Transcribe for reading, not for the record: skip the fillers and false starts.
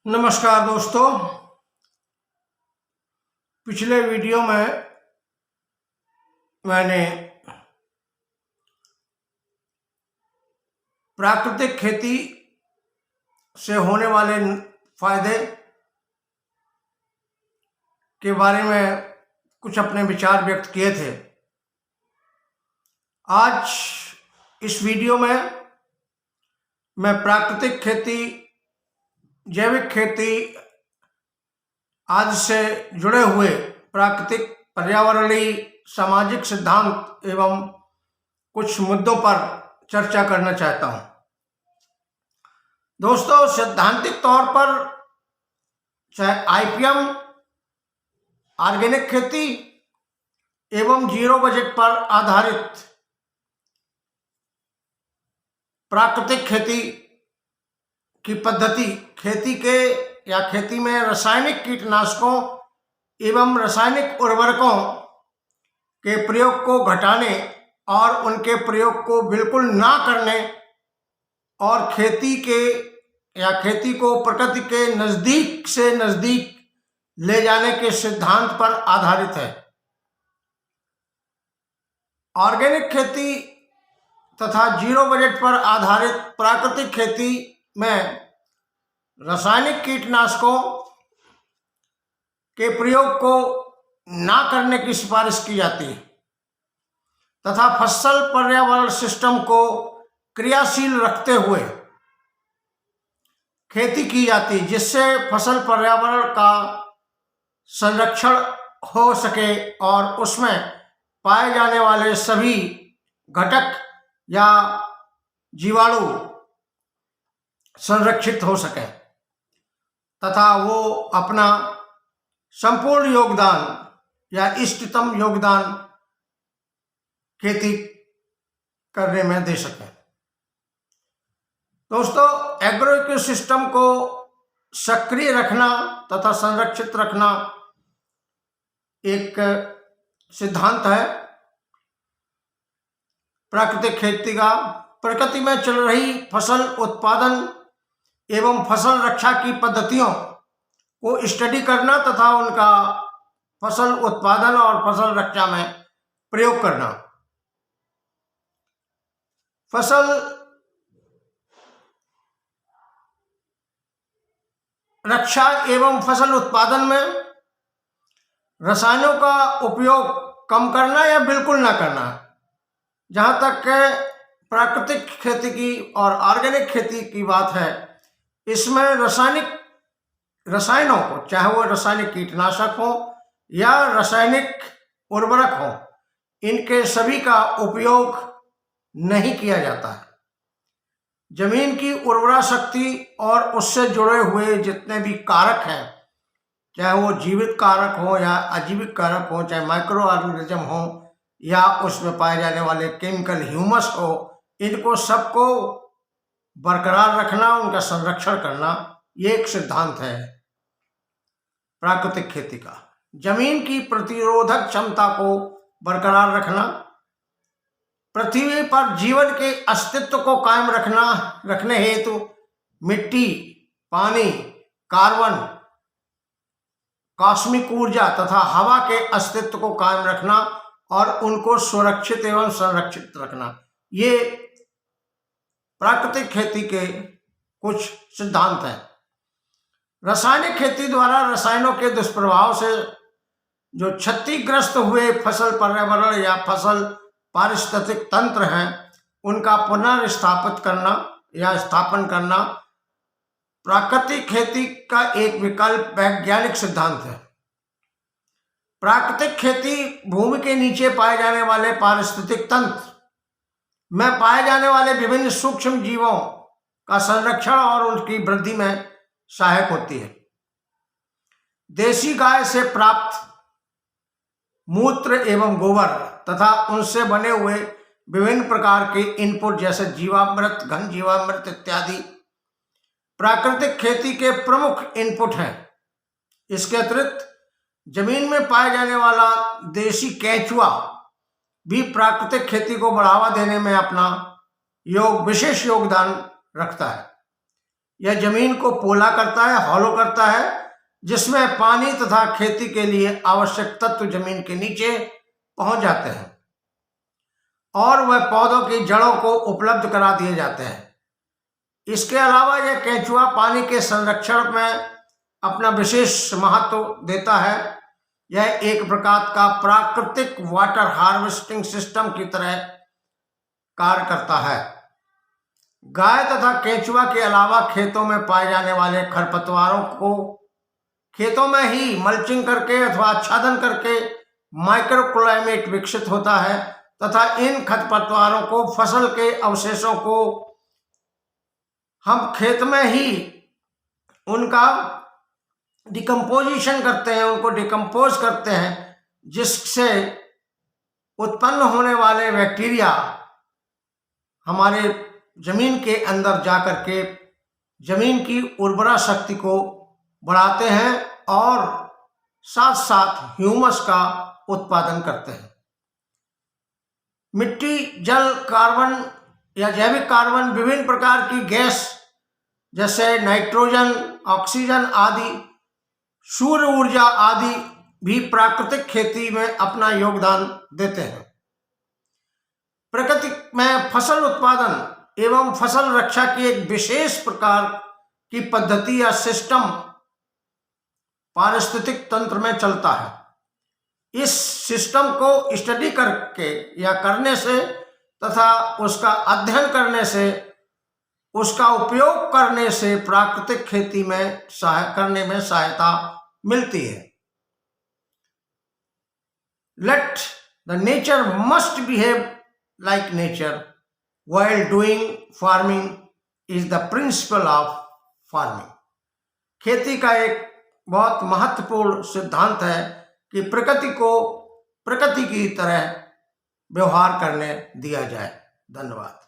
नमस्कार दोस्तों। पिछले वीडियो में मैंने प्राकृतिक खेती से होने वाले फायदे के बारे में कुछ अपने विचार व्यक्त किए थे। आज इस वीडियो में मैं प्राकृतिक खेती, जैविक खेती आदि से जुड़े हुए प्राकृतिक, पर्यावरणीय, सामाजिक सिद्धांत एवं कुछ मुद्दों पर चर्चा करना चाहता हूं। दोस्तों, सैद्धांतिक तौर पर चाहे आईपीएम, ऑर्गेनिक खेती एवं जीरो बजट पर आधारित प्राकृतिक खेती की पद्धति खेती में रासायनिक कीटनाशकों एवं रासायनिक उर्वरकों के प्रयोग को घटाने और उनके प्रयोग को बिल्कुल ना करने और खेती को प्रकृति के नजदीक से नजदीक ले जाने के सिद्धांत पर आधारित है। ऑर्गेनिक खेती तथा जीरो बजट पर आधारित प्राकृतिक खेती में रासायनिक कीटनाशकों के प्रयोग को ना करने की सिफारिश की जाती है तथा फसल पर्यावरण सिस्टम को क्रियाशील रखते हुए खेती की जाती, जिससे फसल पर्यावरण का संरक्षण हो सके और उसमें पाए जाने वाले सभी घटक या जीवाणु संरक्षित हो सके तथा वो अपना संपूर्ण योगदान या इष्टतम योगदान खेती करने में दे सके। दोस्तों, एग्रो इकोसिस्टम को सक्रिय रखना तथा संरक्षित रखना एक सिद्धांत है प्राकृतिक खेती का। प्रकृति में चल रही फसल उत्पादन एवं फसल रक्षा की पद्धतियों को स्टडी करना तथा उनका फसल उत्पादन और फसल रक्षा में प्रयोग करना। फसल रक्षा एवं फसल उत्पादन में रसायनों का उपयोग कम करना या बिल्कुल ना करना। जहाँ तक प्राकृतिक खेती की और ऑर्गेनिक खेती की बात है, इसमें रसायनों को, चाहे वो रासायनिक कीटनाशक हो या रासायनिक उर्वरक हो, इनके सभी का उपयोग नहीं किया जाता है। जमीन की उर्वरा शक्ति और उससे जुड़े हुए जितने भी कारक हैं, चाहे वो जीवित कारक हो या अजीवित कारक हो, चाहे माइक्रो ऑर्गेनिज्म हो या उसमें पाए जाने वाले केमिकल ह्यूमस हो, इनको सबको बरकरार रखना, उनका संरक्षण करना, ये एक सिद्धांत है प्राकृतिक खेती का। जमीन की प्रतिरोधक क्षमता को बरकरार रखना, पृथ्वी पर जीवन के अस्तित्व को कायम रखने हेतु मिट्टी, पानी, कार्बन, कॉस्मिक ऊर्जा तथा हवा के अस्तित्व को कायम रखना और उनको सुरक्षित एवं संरक्षित रखना, ये प्राकृतिक खेती के कुछ सिद्धांत हैं। रासायनिक खेती द्वारा रसायनों के दुष्प्रभाव से जो क्षतिग्रस्त हुए फसल पर्यावरण या फसल पारिस्थितिक तंत्र हैं, उनका पुनर्स्थापित करना या स्थापन करना प्राकृतिक खेती का एक विकल्प वैज्ञानिक सिद्धांत है। प्राकृतिक खेती भूमि के नीचे पाए जाने वाले पारिस्थितिक तंत्र में पाए जाने वाले विभिन्न सूक्ष्म जीवों का संरक्षण और उनकी वृद्धि में सहायक होती है। देसी गाय से प्राप्त मूत्र एवं गोबर तथा उनसे बने हुए विभिन्न प्रकार के इनपुट जैसे जीवामृत, घन जीवामृत इत्यादि प्राकृतिक खेती के प्रमुख इनपुट हैं। इसके अतिरिक्त जमीन में पाए जाने वाला देसी केंचुआ भी प्राकृतिक खेती को बढ़ावा देने में अपना विशेष योगदान रखता है। यह जमीन को पोला करता है, हॉलो करता है, जिसमें पानी तथा खेती के लिए आवश्यक तत्व जमीन के नीचे पहुंच जाते हैं और वह पौधों की जड़ों को उपलब्ध करा दिए जाते हैं। इसके अलावा यह केंचुआ पानी के संरक्षण में अपना विशेष महत्व देता है। यह एक प्रकार का प्राकृतिक वाटर हार्वेस्टिंग सिस्टम की तरह कार्य करता है। गाय तथा केंचुआ के अलावा खेतों में पाए जाने वाले खरपतवारों को खेतों में ही मल्चिंग करके अथवा आच्छादन करके माइक्रोक्लाइमेट विकसित होता है तथा इन खरपतवारों को, फसल के अवशेषों को हम खेत में ही उनका डिकम्पोजिशन करते हैं, उनको डिकम्पोज करते हैं, जिससे उत्पन्न होने वाले बैक्टीरिया हमारे जमीन के अंदर जाकर के जमीन की उर्वरा शक्ति को बढ़ाते हैं और साथ साथ ह्यूमस का उत्पादन करते हैं। मिट्टी, जल, कार्बन या जैविक कार्बन, विभिन्न प्रकार की गैस जैसे नाइट्रोजन, ऑक्सीजन आदि, सूर्य ऊर्जा आदि भी प्राकृतिक खेती में अपना योगदान देते हैं। प्रकृति में फसल उत्पादन एवं फसल रक्षा की एक विशेष प्रकार की पद्धति या सिस्टम पारिस्थितिक तंत्र में चलता है। इस सिस्टम को स्टडी करके या करने से तथा उसका अध्ययन करने से, उसका उपयोग करने से प्राकृतिक खेती में करने में सहायता मिलती है। Let the nature must behave like nature while doing farming is the principle of farming। खेती का एक बहुत महत्वपूर्ण सिद्धांत है कि प्रकृति को प्रकृति की तरह व्यवहार करने दिया जाए। धन्यवाद।